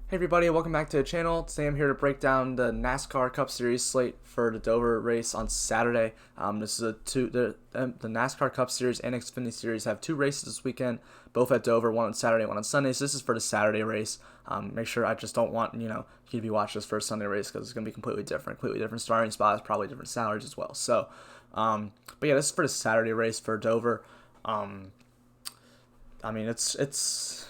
Hey everybody, welcome back to the channel. Today I'm here to break down the NASCAR Cup Series slate for the Dover race on Saturday. This is the NASCAR Cup Series and Xfinity Series have two races this weekend, both at Dover, one on Saturday, one on Sunday. So this is for the Saturday race. Make sure I just don't want you to be watching this for a Sunday race because it's going to be completely different starting spots, probably different salaries as well. So, but yeah, this is for the Saturday race for Dover. It's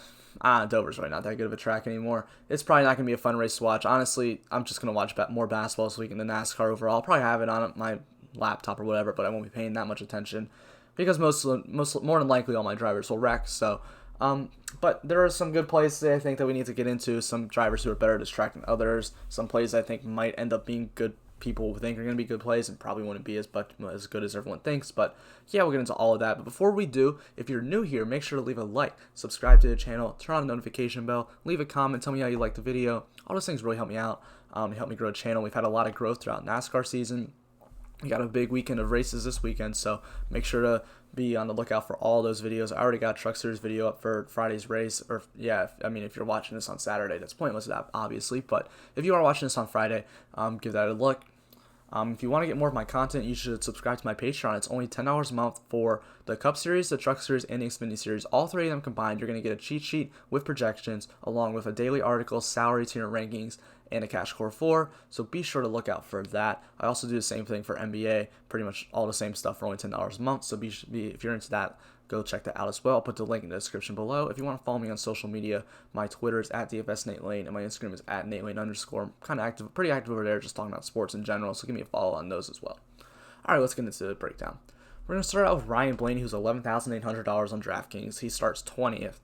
Dover's really not that good of a track anymore. It's probably not going to be a fun race to watch. Honestly, I'm just going to watch more basketball this weekend than NASCAR overall. I'll probably have it on my laptop or whatever, but I won't be paying that much attention because more than likely all my drivers will wreck. So, but there are some good plays today I think that we need to get into. Some drivers who are better at this track than others. Some plays I think might end up being good people think are going to be good plays and probably wouldn't be as good as everyone thinks. But yeah, we'll get into all of that. But before we do, if you're new here, make sure to leave a like, subscribe to the channel, turn on the notification bell, leave a comment, tell me how you like the video. All those things really help me out. Help me grow the channel. We've had a lot of growth throughout NASCAR season. We got a big weekend of races this weekend, so make sure to be on the lookout for all those videos. I already got Truck Series video up for Friday's race, or yeah, if you're watching this on Saturday, that's pointless, obviously, but if you are watching this on Friday, give that a look. If you want to get more of my content, you should subscribe to my Patreon. It's only $10 a month for the Cup Series, the Truck Series, and the Xfinity Series. All three of them combined, you're going to get a cheat sheet with projections, along with a daily article, salary tier rankings, and a Cash Core 4. So be sure to look out for that. I also do the same thing for NBA, pretty much all the same stuff for only $10 a month. So if you're into that, go check that out as well. I'll put the link in the description below. If you want to follow me on social media, my Twitter is at DFSNateLane and my Instagram is at NateLane_. I'm kind of active, pretty active over there, just talking about sports in general. So give me a follow on those as well. All right, let's get into the breakdown. We're going to start out with Ryan Blaney, who's $11,800 on DraftKings. He starts 20th.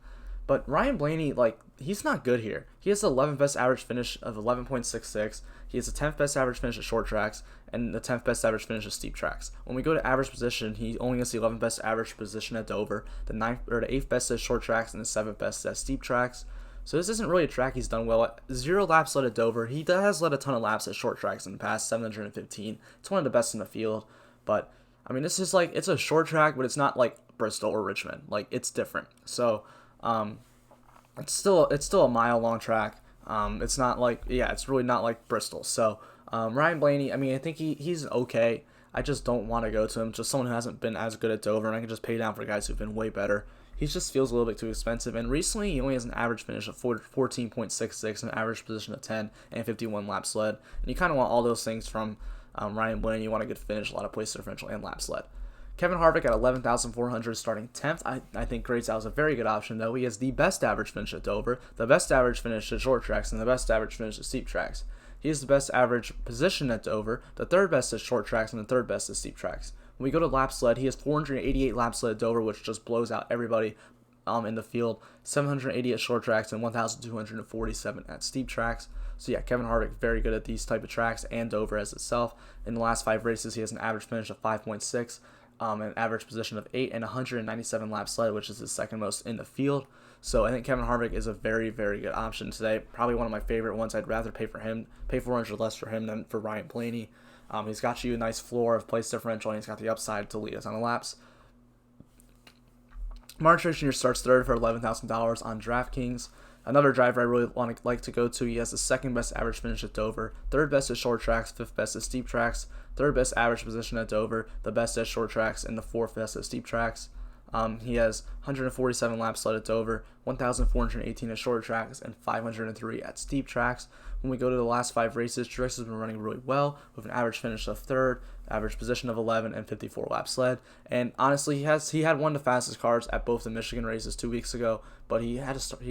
But Ryan Blaney, he's not good here. He has the 11th best average finish of 11.66. He has the 10th best average finish at short tracks and the 10th best average finish at steep tracks. When we go to average position, he only has the 11th best average position at Dover, the 8th best at short tracks, and the 7th best at steep tracks. So this isn't really a track he's done well at. 0 laps led at Dover. He has led a ton of laps at short tracks in the past, 715. It's one of the best in the field. But, this is it's a short track, but it's not like Bristol or Richmond. It's different. So, it's still a mile long track. It's not it's really not like Bristol. So Ryan Blaney, I think he's okay. I just don't want to go to him. Just someone who hasn't been as good at Dover, and I can just pay down for guys who've been way better. He just feels a little bit too expensive. And recently, he only has an average finish of 14.66, an average position of 10, and 51 laps led. And you kind of want all those things from Ryan Blaney. You want a good finish, a lot of place differential, and laps led. Kevin Harvick at 11,400 starting 10th. I think grades out is a very good option, though. He has the best average finish at Dover, the best average finish at short tracks, and the best average finish at steep tracks. He has the best average position at Dover, the third best at short tracks, and the third best at steep tracks. When we go to laps led, he has 488 laps led at Dover, which just blows out everybody in the field, 780 at short tracks, and 1,247 at steep tracks. So yeah, Kevin Harvick very good at these type of tracks and Dover as itself. In the last 5 races, he has an average finish of 5.6. An average position of 8 and 197 laps led, which is the second most in the field. So I think Kevin Harvick is a very, very good option today. Probably one of my favorite ones. I'd rather pay $400 less for him than for Ryan Blaney. He's got you a nice floor of place differential, and he's got the upside to lead us on the laps. Martin Truex Jr. starts third for $11,000 on DraftKings. Another driver I really like to go to. He has the second best average finish at Dover, third best at short tracks, fifth best at steep tracks, third best average position at Dover, the best at short tracks, and the fourth best at steep tracks. He has 147 laps led at Dover, 1,418 at short tracks, and 503 at steep tracks. When we go to the last 5 races, Truex has been running really well with an average finish of third, average position of 11, and 54 laps led. And honestly, he had one of the fastest cars at both the Michigan races 2 weeks ago, but he had to start.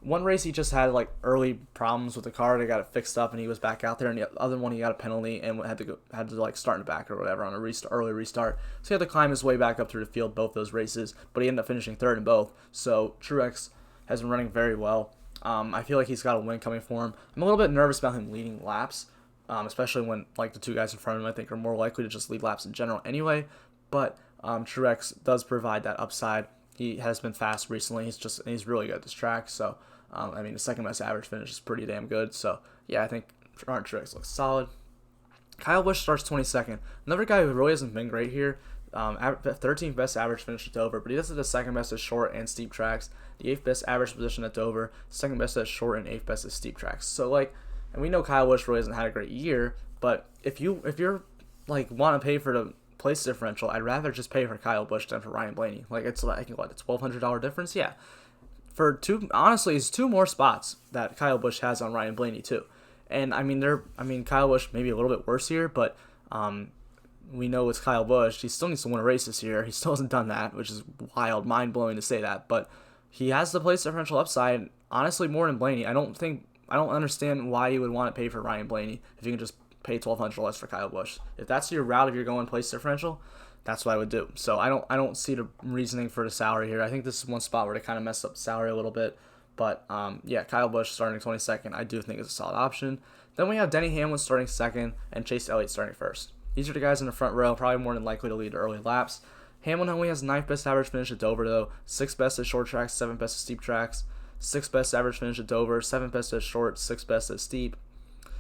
One race he just had early problems with the car. They got it fixed up and he was back out there. And the other one he got a penalty and had to start in the back or whatever on a early restart. So he had to climb his way back up through the field both those races. But he ended up finishing third in both. So Truex has been running very well. I feel like he's got a win coming for him. I'm a little bit nervous about him leading laps, especially when the 2 guys in front of him I think are more likely to just lead laps in general anyway. But Truex does provide that upside. He has been fast recently. He's really good at this track. So the second best average finish is pretty damn good. So yeah, I think Martin Truex looks solid. Kyle Busch starts 22nd. Another guy who really hasn't been great here. 13th best average finish at Dover, but he does it the second best at short and steep tracks, the 8th best average position at Dover, second best at short, and 8th best at steep tracks. So like, and we know Kyle Busch really hasn't had a great year, but if you're like want to pay for the place differential, I'd rather just pay for Kyle Busch than for Ryan Blaney. Like it's like what, a $1,200 difference, yeah. For two, honestly, it's 2 more spots that Kyle Busch has on Ryan Blaney too. And I mean, Kyle Busch maybe a little bit worse here, but we know it's Kyle Busch. He still needs to win a race this year. He still hasn't done that, which is wild, mind blowing to say that. But he has the place differential upside, honestly, more than Blaney. I don't understand why you would want to pay for Ryan Blaney if you can just pay $1,200 less for Kyle Busch. If that's your route, if you're going place differential, that's what I would do. So I don't see the reasoning for the salary here. I think this is one spot where they kind of messed up the salary a little bit. But yeah, Kyle Busch starting 22nd, I do think is a solid option. Then we have Denny Hamlin starting 2nd and Chase Elliott starting 1st. These are the guys in the front row, probably more than likely to lead to early laps. Hamlin only has 9th best average finish at Dover though, 6th best at short tracks, 7th best at steep tracks, 6th best average finish at Dover, 7th best at short, 6th best at steep.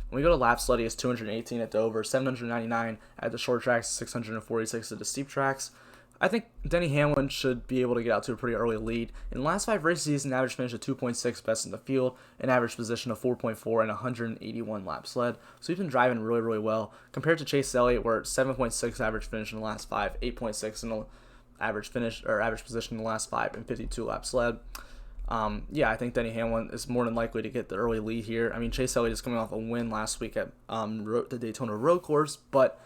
When we go to lap sled, he has 218 at Dover, 799 at the short tracks, 646 at the steep tracks. I think Denny Hamlin should be able to get out to a pretty early lead. In the last 5 races, he's an average finish of 2.6 best in the field, an average position of 4.4, and 181 laps led. So he's been driving really, really well. Compared to Chase Elliott, where 7.6 average finish in the last 5, 8.6 in the average finish or average position in the last 5, and 52 laps led. Yeah, I think Denny Hamlin is more than likely to get the early lead here. I mean, Chase Elliott is coming off a win last week at the Daytona Road Course, but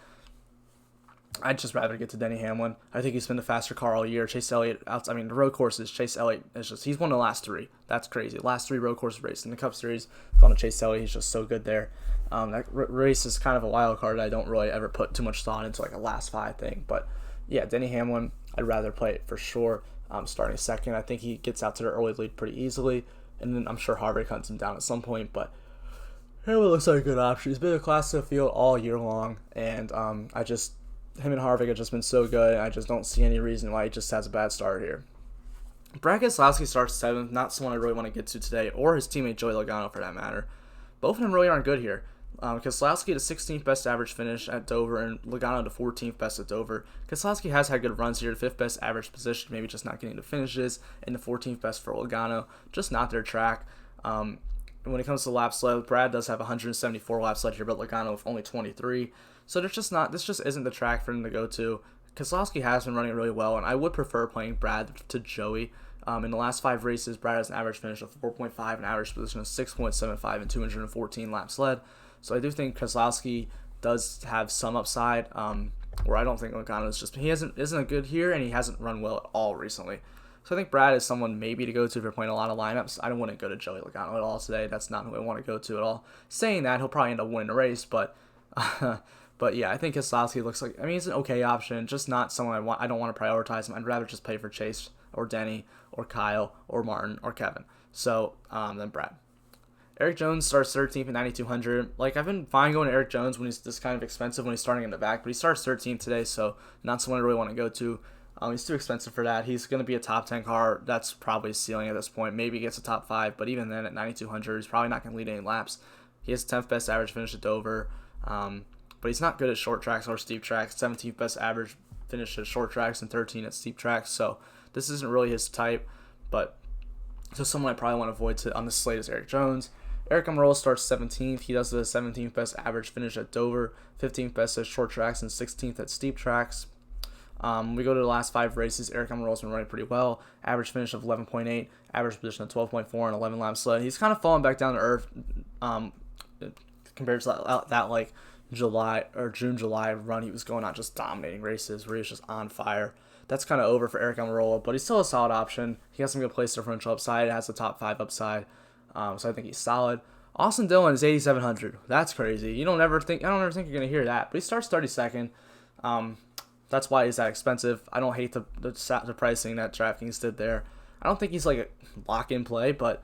I'd just rather get to Denny Hamlin. I think he's been the faster car all year. Chase Elliott, the road courses, Chase Elliott he's won the last 3. That's crazy. Last 3 road course races in the Cup Series, gone to Chase Elliott. He's just so good there. That race is kind of a wild card. I don't really ever put too much thought into like a last 5 thing, but yeah, Denny Hamlin, I'd rather play it for sure. Starting 2nd, I think he gets out to the early lead pretty easily, and then I'm sure Harvick hunts him down at some point, but Hamlin looks like a good option. He's been a class of the field all year long, and him and Harvick have just been so good, and I just don't see any reason why he just has a bad start here. Brad Keselowski starts 7th, not someone I really want to get to today, or his teammate Joey Logano for that matter. Both of them really aren't good here. Keselowski the 16th best average finish at Dover, and Logano the 14th best at Dover. Keselowski has had good runs here, the 5th best average position, maybe just not getting the finishes, and the 14th best for Logano, just not their track. When it comes to lap sled, Brad does have 174 laps led here, but Logano with only 23. So this just isn't the track for him to go to. Keselowski has been running really well, and I would prefer playing Brad to Joey. In the last 5 races, Brad has an average finish of 4.5, an average position of 6.75, and 214 laps led. So I do think Keselowski does have some upside, where I don't think Logano isn't a good here, and he hasn't run well at all recently. So I think Brad is someone maybe to go to if you're playing a lot of lineups. I don't want to go to Joey Logano at all today. That's not who I want to go to at all. Saying that, he'll probably end up winning the race, but but yeah, I think Keselowski looks like, he's an okay option, just not someone I don't want to prioritize him. I'd rather just pay for Chase or Denny or Kyle or Martin or Kevin. So then Brad. Eric Jones starts 13th at 9,200. Like, I've been fine going to Eric Jones when he's this kind of expensive when he's starting in the back, but he starts 13th today, so not someone I really want to go to. He's too expensive for that. He's going to be a top 10 car. That's probably his ceiling at this point. Maybe he gets a top 5, but even then at 9,200, he's probably not going to lead any laps. He has 10th best average finish at Dover, but he's not good at short tracks or steep tracks. 17th best average finish at short tracks and 13 at steep tracks, so this isn't really his type, but so someone I probably want to avoid on this slate is Eric Jones. Eric Almirola starts 17th. He does the 17th best average finish at Dover, 15th best at short tracks, and 16th at steep tracks. We go to the last 5 races. Eric Almirola's been running pretty well. Average finish of 11.8, average position of 12.4, and 11 laps led. He's kind of fallen back down to earth compared to that like June, July run he was going on, just dominating races where he was just on fire. That's kind of over for Eric Almirola, but he's still a solid option. He has some good place differential upside. Has a top 5 upside. So I think he's solid. Austin Dillon is 8,700. That's crazy. I don't ever think you're gonna hear that. But he starts 32nd. That's why he's that expensive. I don't hate the pricing that DraftKings did there. I don't think he's like a lock-in play, but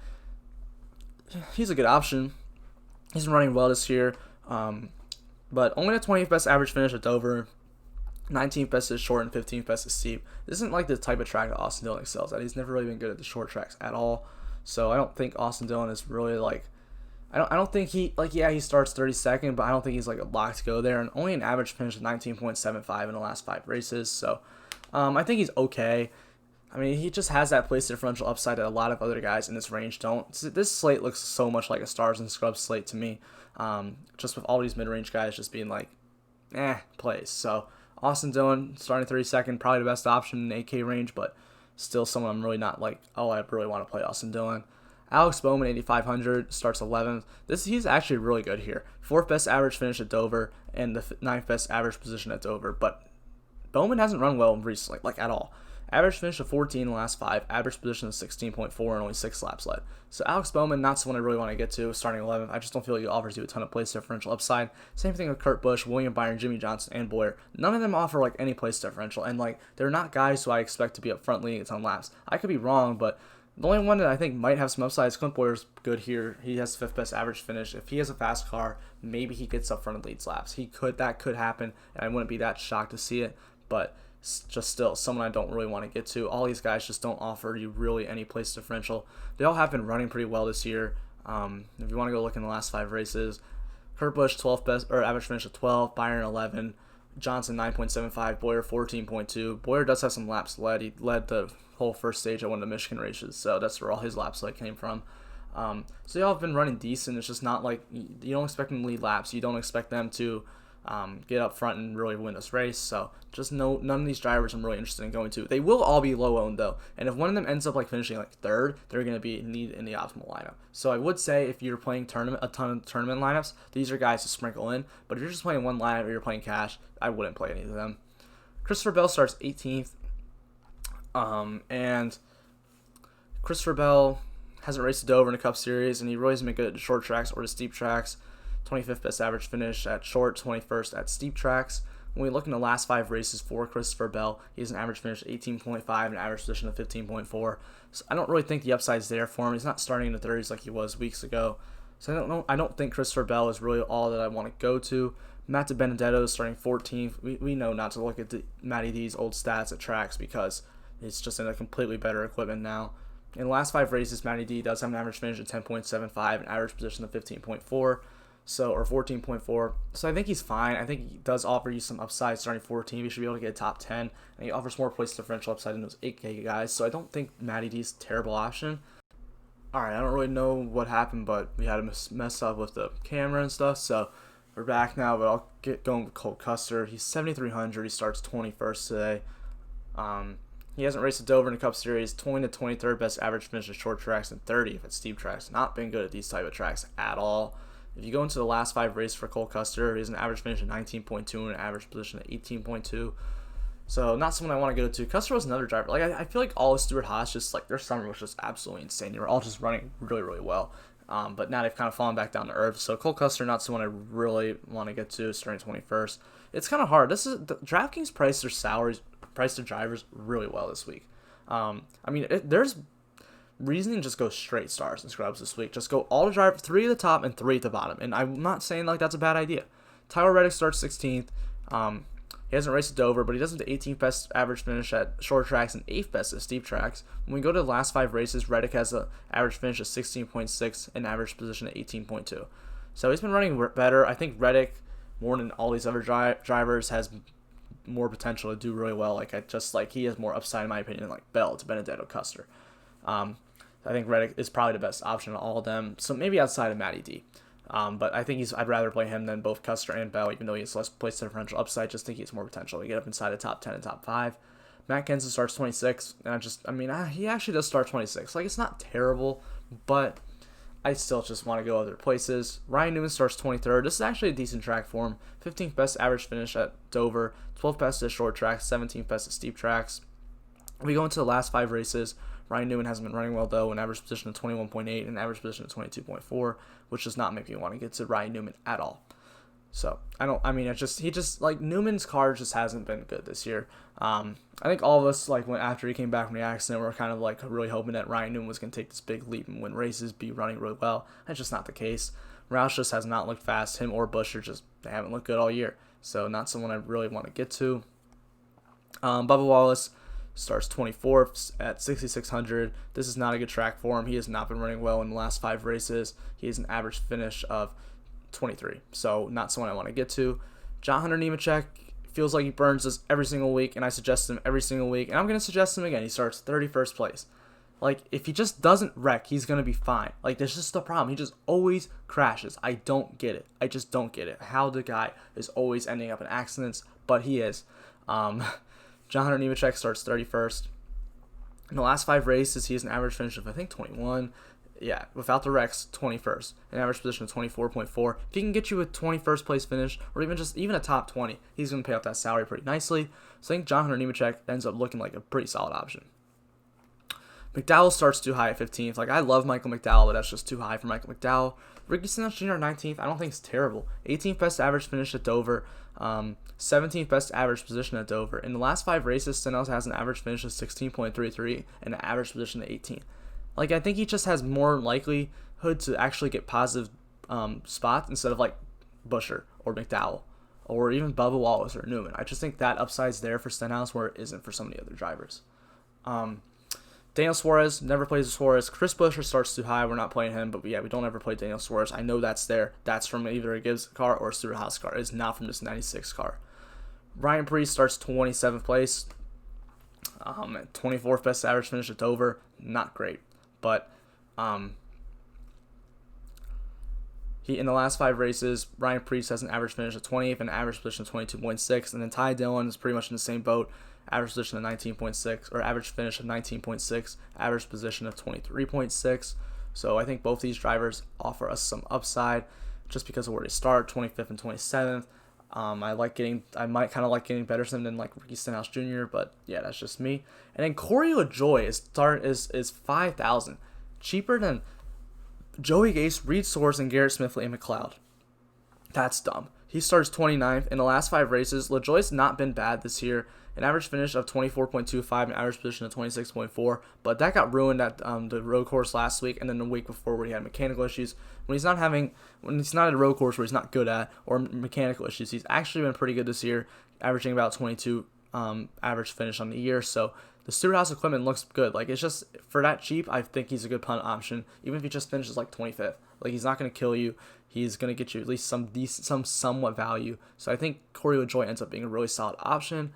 he's a good option. He's been running well this year. But only the 20th best average finish at Dover, 19th best at short, and 15th best at steep. This isn't like the type of track that Austin Dillon excels at. He's never really been good at the short tracks at all. So I don't think Austin Dillon is really like I don't think he like yeah he starts 32nd, but I don't think he's like a lock to go there. And only an average finish of 19.75 in the last 5 races. So I think he's okay. I mean, he just has that place differential upside that a lot of other guys in this range don't. This slate looks so much like a Stars and Scrubs slate to me. Just with all these mid-range guys just being like, plays. So Austin Dillon starting 32nd, probably the best option in the 8K range, but still someone I'm really not like, oh, I really want to play Austin Dillon. Alex Bowman, 8,500, starts 11th. He's actually really good here. 4th best average finish at Dover and the 9th best average position at Dover, but Bowman hasn't run well recently, like at all. Average finish of 14 in the last 5, average position of 16.4 and only 6 laps led. So Alex Bowman, not someone I really want to get to, starting 11th. I just don't feel like he offers you a ton of place differential upside. Same thing with Kurt Busch, William Byron, Jimmy Johnson, and Bowyer. None of them offer like any place differential, and like they're not guys who I expect to be up front leading a ton of laps. I could be wrong, but the only one that I think might have some upside is Clint Bowyer's good here. He has the 5th best average finish. If he has a fast car, maybe he gets up front and leads laps. That could happen, and I wouldn't be that shocked to see it, but just still someone I don't really want to get to. All these guys just don't offer you really any place differential. They all have been running pretty well this year. If you want to go look in the last 5 races, Kurt Busch 12th best or average finish of 12, Byron 11, Johnson 9.75, Bowyer 14.2. Bowyer does have some laps led. He led the whole first stage at one of the Michigan races, so that's where all his laps led came from. So y'all have been running decent. It's just not like you don't expect them to lead laps. You don't expect them to get up front and really win this race. So just none of these drivers I'm really interested in going to. They will all be low owned though, and if one of them ends up like finishing like 3rd, they're going to be need in the optimal lineup. So I would say if you're playing a ton of tournament lineups, these are guys to sprinkle in. But if you're just playing one lineup or you're playing cash, I wouldn't play any of them. Christopher Bell starts 18th, and Christopher Bell hasn't raced at Dover in the Cup Series, and he really hasn't been good at the short tracks or the steep tracks. 25th best average finish at short, 21st at steep tracks. When we look in the last 5 races for Christopher Bell, he has an average finish of 18.5 and an average position of 15.4. So I don't really think the upside's there for him. He's not starting in the 30s like he was weeks ago. So I don't think Christopher Bell is really all that I want to go to. Matt DiBenedetto is starting 14th. We know not to look at Matty D's old stats at tracks because it's just in a completely better equipment now. In the last 5 races, Matty D does have an average finish of 10.75, an average position of 15.4. Or 14.4. So I think he's fine. I think he does offer you some upside starting 14. You should be able to get a top 10. And he offers more place differential upside than those 8K guys. So I don't think Matty D's a terrible option. Alright, I don't really know what happened, but we had a mess up with the camera and stuff. So we're back now, but I'll get going with Cole Custer. He's 7,300. He starts 21st today. He hasn't raced at Dover in the Cup Series. 20 to 23rd best average finish at short tracks and 30th at steep tracks. Not been good at these type of tracks at all. If you go into the last 5 races for Cole Custer, he has an average finish of 19.2 and an average position of 18.2. So not someone I want to go to. Custer was another driver. Like I feel like all of Stewart-Haas just like their summer was just absolutely insane. They were all just running really, really well. But now they've kind of fallen back down to earth. So Cole Custer, not someone I really want to get to starting 21st. It's kind of hard. DraftKings priced their salaries, priced their drivers really well this week. There's reasoning just go straight stars and scrubs this week. Just go all the drivers, 3 at the top and 3 at the bottom. And I'm not saying like that's a bad idea. Tyler Reddick starts 16th. He hasn't raced at Dover, but he does have the 18th best average finish at short tracks and 8th best at steep tracks. When we go to the last 5 races, Reddick has an average finish of 16.6 and average position at 18.2. So he's been running better. I think Reddick, more than all these other drivers, has more potential to do really well. He has more upside in my opinion than like Bell, DiBenedetto, Custer. I think Reddick is probably the best option of all of them. So maybe outside of Matty D. But I think I'd rather play him than both Custer and Bell, even though he has less place differential upside. Just think he has more potential to get up inside the top 10 and top 5. Matt Kenseth starts 26, and he actually does start 26. Like, it's not terrible, but I still just want to go other places. Ryan Newman starts 23rd. This is actually a decent track for him. 15th best average finish at Dover, 12th best at short tracks, 17th best at steep tracks. We go into the last 5 races. Ryan Newman hasn't been running well, though, an average position of 21.8 and an average position of 22.4, which does not make me want to get to Ryan Newman at all. So, Newman's car just hasn't been good this year. I think all of us, after he came back from the accident, were kind of, really hoping that Ryan Newman was going to take this big leap and win races, be running really well. That's just not the case. Roush just has not looked fast. Him or Busch they haven't looked good all year. So, not someone I really want to get to. Bubba Wallace starts 24th at 6,600. This is not a good track for him. He has not been running well in the last 5 races. He has an average finish of 23, so not someone I want to get to. John Hunter Nemechek feels like he burns us every single week, and I suggest him every single week, and I'm going to suggest him again. He starts 31st place. Like, if he just doesn't wreck, he's going to be fine. Like, there's just the problem. He just always crashes. I don't get it. I just don't get it. How the guy is always ending up in accidents, but he is. John Hunter Nemechek starts 31st. In the last 5 races, he has an average finish of, I think, 21. Yeah, without the wrecks, 21st. An average position of 24.4. If he can get you a 21st place finish, or even a top 20, he's going to pay off that salary pretty nicely. So I think John Hunter Nemechek ends up looking like a pretty solid option. McDowell starts too high at 15th. Like, I love Michael McDowell, but that's just too high for Michael McDowell. Ricky Stenhouse Jr. 19th, I don't think it's terrible. 18th best average finish at Dover. 17th best average position at Dover. In the last 5 races, Stenhouse has an average finish of 16.33 and an average position of 18th. Like, I think he just has more likelihood to actually get positive spots instead of, like, Buescher or McDowell or even Bubba Wallace or Newman. I just think that upside's there for Stenhouse where it isn't for some of the other drivers. Daniel Suarez, never plays Suarez. Chris Buescher starts too high. We're not playing him, but yeah, we don't ever play Daniel Suarez. I know that's there. That's from either a Gibbs car or a Stewart Haas car. It's not from this 96 car. Ryan Preece starts 27th place. 24th best average finish at Dover. Not great. But he in the last 5 races, Ryan Preece has an average finish of 20th and an average position of 22.6. And then Ty Dillon is pretty much in the same boat. Average position of 19.6, or average finish of 19.6, average position of 23.6. So I think both these drivers offer us some upside just because of where they start, 25th and 27th. I might kind of like getting Betterson than like Ricky Stenhouse Jr., but yeah, that's just me. And then Corey LaJoie is 5,000, cheaper than Joey Gase, Reed Soares, and Garrett Smithley and McLeod. That's dumb. He starts 29th in the last 5 races. LaJoie's not been bad this year. An average finish of 24.25, an average position of 26.4, but that got ruined at the road course last week and then the week before where he had mechanical issues. When he's not at a road course where he's not good at or mechanical issues, he's actually been pretty good this year, averaging about 22 average finish on the year. So the Stewart Haas equipment looks good. Like, it's just for that cheap, I think he's a good punt option. Even if he just finishes like 25th, like, he's not going to kill you. He's going to get you at least some somewhat value. So I think Corey LaJoie ends up being a really solid option.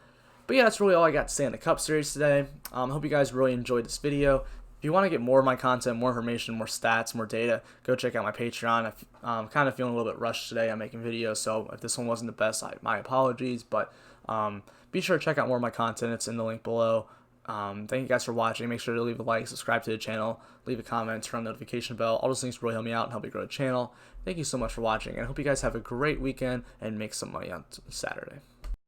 But yeah, that's really all I got to say on the Cup Series today. I hope you guys really enjoyed this video. If you want to get more of my content, more information, more stats, more data, go check out my Patreon. I'm kind of feeling a little bit rushed today. I'm making videos, so if this one wasn't the best, my apologies. But be sure to check out more of my content. It's in the link below. Thank you guys for watching. Make sure to leave a like, subscribe to the channel, leave a comment, turn on the notification bell. All those things really help me out and help me grow the channel. Thank you so much for watching, and I hope you guys have a great weekend and make some money on Saturday.